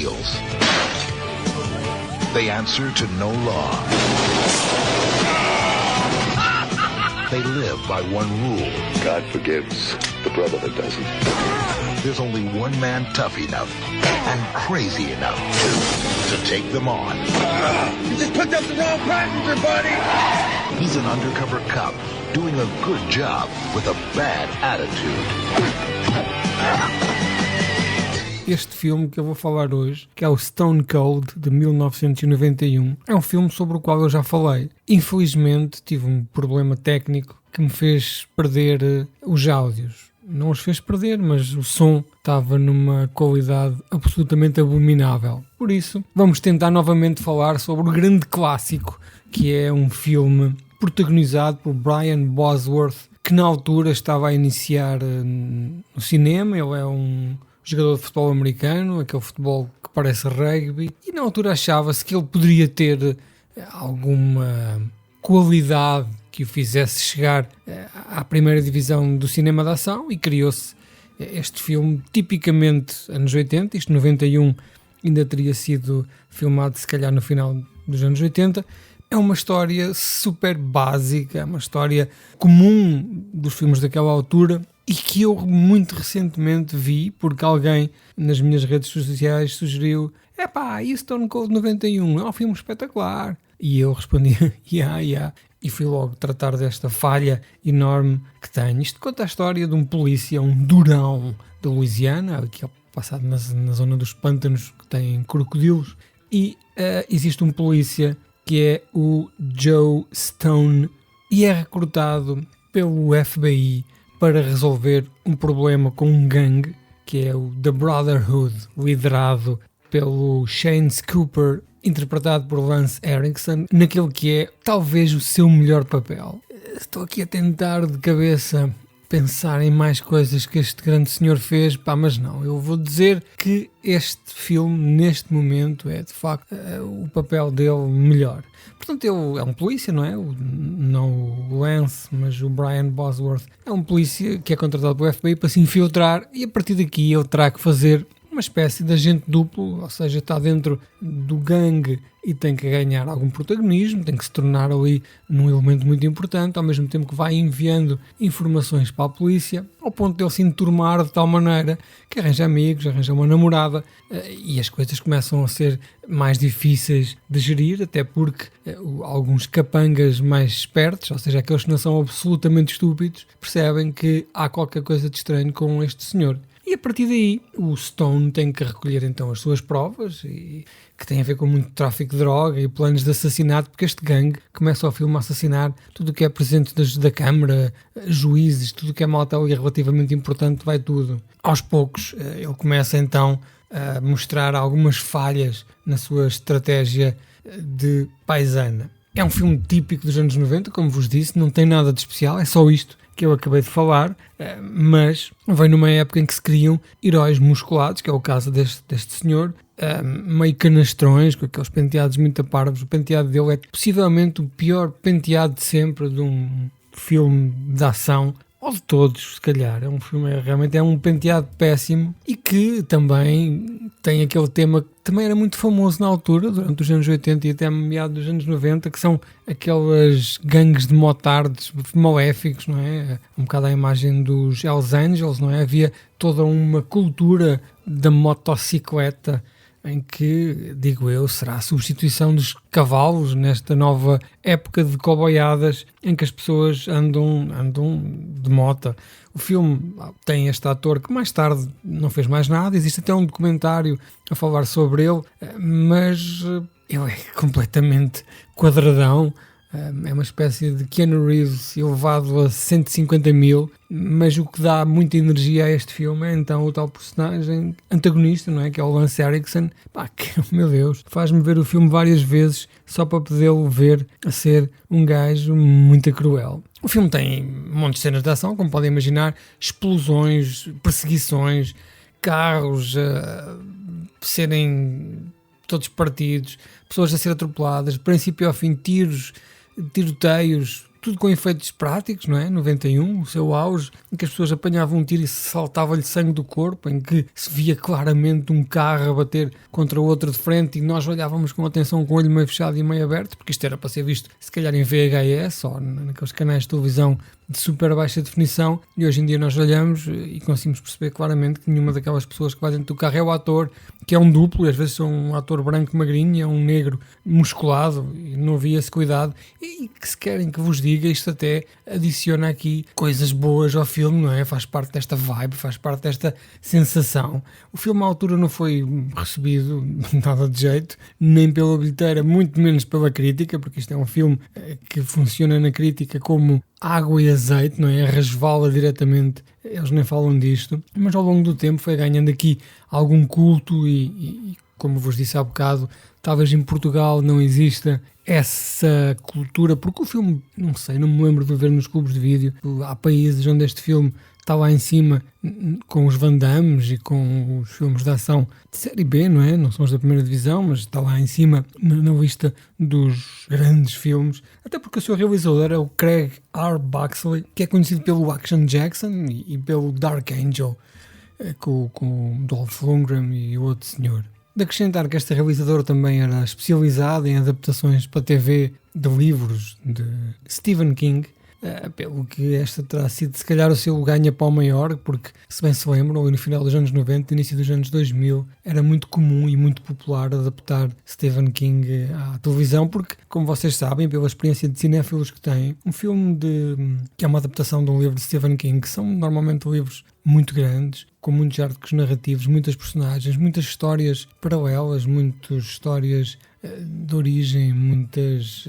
wheels. They answer to no law. They live by one rule. God forgives the brother that doesn't. There's only one man tough enough and crazy enough to take them on. You just picked up the wrong passenger, buddy! He's an undercover cop doing a good job with a bad attitude. Este filme que eu vou falar hoje, que é o Stone Cold, de 1991, é um filme sobre o qual eu já falei. Infelizmente tive um problema técnico que me fez perder os áudios. Não os fez perder, mas o som estava numa qualidade absolutamente abominável. Por isso, vamos tentar novamente falar sobre o grande clássico, que é um filme protagonizado por Brian Bosworth, que na altura estava a iniciar no cinema. Ele é um jogador de futebol americano, aquele futebol que parece rugby, e na altura achava-se que ele poderia ter alguma qualidade que o fizesse chegar à primeira divisão do cinema de ação, e criou-se este filme tipicamente anos 80, isto 91 ainda teria sido filmado se calhar no final dos anos 80. É uma história super básica, é uma história comum dos filmes daquela altura, e que eu muito recentemente vi, porque alguém nas minhas redes sociais sugeriu: epá, e Stone Cold 91 é um filme espetacular. E eu respondi: yeah. E fui logo tratar desta falha enorme que tem. Isto conta a história de um polícia, um durão da Louisiana, que é passado na zona dos pântanos que tem crocodilos, e existe um polícia que é o Joe Stone, e é recrutado pelo FBI para resolver um problema com um gangue, que é o The Brotherhood, liderado pelo Shane Cooper, interpretado por Lance Henriksen, naquele que é talvez o seu melhor papel. Estou aqui a tentar de cabeça pensar em mais coisas que este grande senhor fez, mas não, eu vou dizer que este filme neste momento é de facto o papel dele melhor. Portanto, ele é um polícia, não é? Não o Lance, mas o Brian Bosworth é um polícia que é contratado pelo FBI para se infiltrar, e a partir daqui ele terá que fazer uma espécie de agente duplo, ou seja, está dentro do gangue e tem que ganhar algum protagonismo, tem que se tornar ali num elemento muito importante, ao mesmo tempo que vai enviando informações para a polícia, ao ponto de ele se enturmar de tal maneira que arranja amigos, arranja uma namorada, e as coisas começam a ser mais difíceis de gerir, até porque alguns capangas mais espertos, ou seja, aqueles que não são absolutamente estúpidos, percebem que há qualquer coisa de estranho com este senhor. E a partir daí, o Stone tem que recolher então as suas provas, e que tem a ver com muito tráfico de droga e planos de assassinato, porque este gangue começa ao filme a assassinar tudo o que é presente da Câmara, juízes, tudo o que é malta ali relativamente importante, vai tudo. Aos poucos, ele começa então a mostrar algumas falhas na sua estratégia de paisana. É um filme típico dos anos 90, como vos disse, não tem nada de especial, é só isto que eu acabei de falar, mas vem numa época em que se criam heróis musculados, que é o caso deste senhor, meio canastrões, com aqueles penteados muito parvos. O penteado dele é possivelmente o pior penteado de sempre de um filme de ação, ou de todos, se calhar. É um filme, realmente é um penteado péssimo, e que também tem aquele tema que também era muito famoso na altura, durante os anos 80 e até meados dos anos 90, que são aquelas gangues de motards maléficos, não é? Um bocado a imagem dos Hells Angels, não é? Havia toda uma cultura da motocicleta, em que, digo eu, será a substituição dos cavalos nesta nova época de coboiadas em que as pessoas andam de moto. O filme tem este ator que mais tarde não fez mais nada, existe até um documentário a falar sobre ele, mas ele é completamente quadradão. É uma espécie de Keanu Reeves elevado a 150 mil, mas o que dá muita energia a este filme é então o tal personagem antagonista, não é? Que é o Lance Henriksen, que, meu Deus, faz-me ver o filme várias vezes só para podê-lo ver a ser um gajo muito cruel. O filme tem um monte de cenas de ação, como podem imaginar, explosões, perseguições, carros serem todos partidos, pessoas a ser atropeladas, de princípio ao fim, tiroteios, tudo com efeitos práticos, não é? 91, o seu auge, em que as pessoas apanhavam um tiro e saltava-lhe sangue do corpo, em que se via claramente um carro a bater contra o outro de frente e nós olhávamos com atenção com o olho meio fechado e meio aberto, porque isto era para ser visto se calhar em VHS ou naqueles canais de televisão de super baixa definição, e hoje em dia nós olhamos e conseguimos perceber claramente que nenhuma daquelas pessoas que vai dentro do carro é o ator, que é um duplo, e às vezes são um ator branco magrinho, é um negro musculado, e não havia esse cuidado, e que se querem que vos diga, isto até adiciona aqui coisas boas ao filme, não é? Faz parte desta vibe, faz parte desta sensação. O filme à altura não foi recebido nada de jeito, nem pela bilheteira, muito menos pela crítica, porque isto é um filme que funciona na crítica como água e azeite, não é? Resvala diretamente, eles nem falam disto, mas ao longo do tempo foi ganhando aqui algum culto e como vos disse há bocado, talvez em Portugal não exista essa cultura, porque o filme, não sei, não me lembro de ver nos clubes de vídeo, há países onde este filme está lá em cima com os Van Dammes e com os filmes de ação de série B, não é? Não são os da primeira divisão, mas está lá em cima na lista dos grandes filmes, até porque o seu realizador é o Craig R. Baxley, que é conhecido pelo Action Jackson e pelo Dark Angel, com o Dolph Lundgren e o outro senhor. De acrescentar que este realizador também era especializado em adaptações para TV de livros de Stephen King, pelo que esta terá sido se calhar o seu ganha-pão maior, porque se bem se lembram, no final dos anos 90, início dos anos 2000, era muito comum e muito popular adaptar Stephen King à televisão, porque, como vocês sabem, pela experiência de cinéfilos que têm, um filme que é uma adaptação de um livro de Stephen King, que são normalmente livros muito grandes, com muitos arcos narrativos, muitas personagens, muitas histórias paralelas, muitas histórias de origem, muitas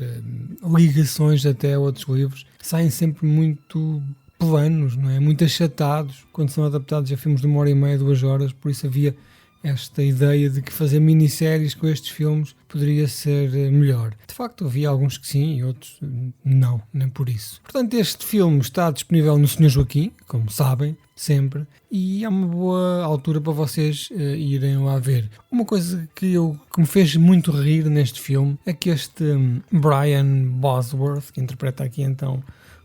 ligações até a outros livros, saem sempre muito planos, não é? Muito achatados quando são adaptados a filmes de 1h30, 2 horas, por isso havia esta ideia de que fazer minisséries com estes filmes poderia ser melhor. De facto, havia alguns que sim e outros não, nem por isso. Portanto, este filme está disponível no Sr. Joaquim, como sabem, sempre, e é uma boa altura para vocês irem lá ver. Uma coisa que me fez muito rir neste filme é que este Brian Bosworth, que interpreta aqui então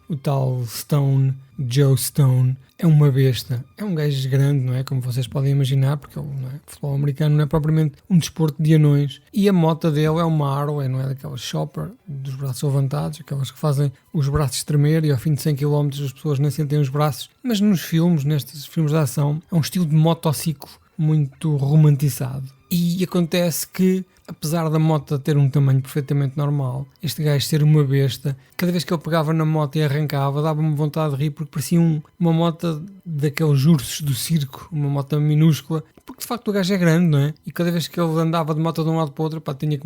o tal Stone, Joe Stone, é uma besta. É um gajo grande, não é? Como vocês podem imaginar, porque o futebol americano não é propriamente um desporto de anões. E a moto dele é uma Harley, não é? Daquelas chopper, dos braços levantados, aquelas que fazem os braços tremer e ao fim de 100 km as pessoas nem sentem os braços. Mas nos filmes, nestes filmes de ação, é um estilo de motociclo muito romantizado. E acontece que, apesar da moto ter um tamanho perfeitamente normal, este gajo ser uma besta, cada vez que ele pegava na moto e arrancava, dava-me vontade de rir, porque parecia uma moto daqueles ursos do circo, uma moto minúscula, porque de facto o gajo é grande, não é? E cada vez que ele andava de moto de um lado para o outro, tinha que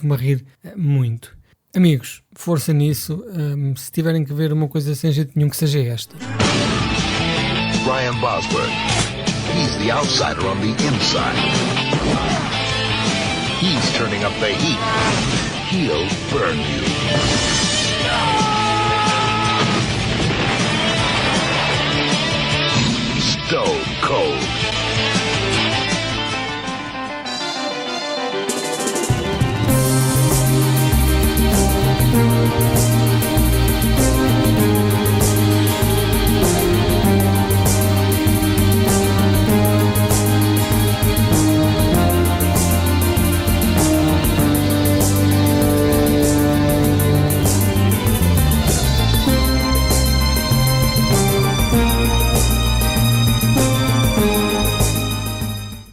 me rir muito. Amigos, força nisso, se tiverem que ver uma coisa sem jeito nenhum, que seja esta. Brian Bosworth. He's the outsider on the inside. He's turning up the heat. He'll burn you. Stone Cold.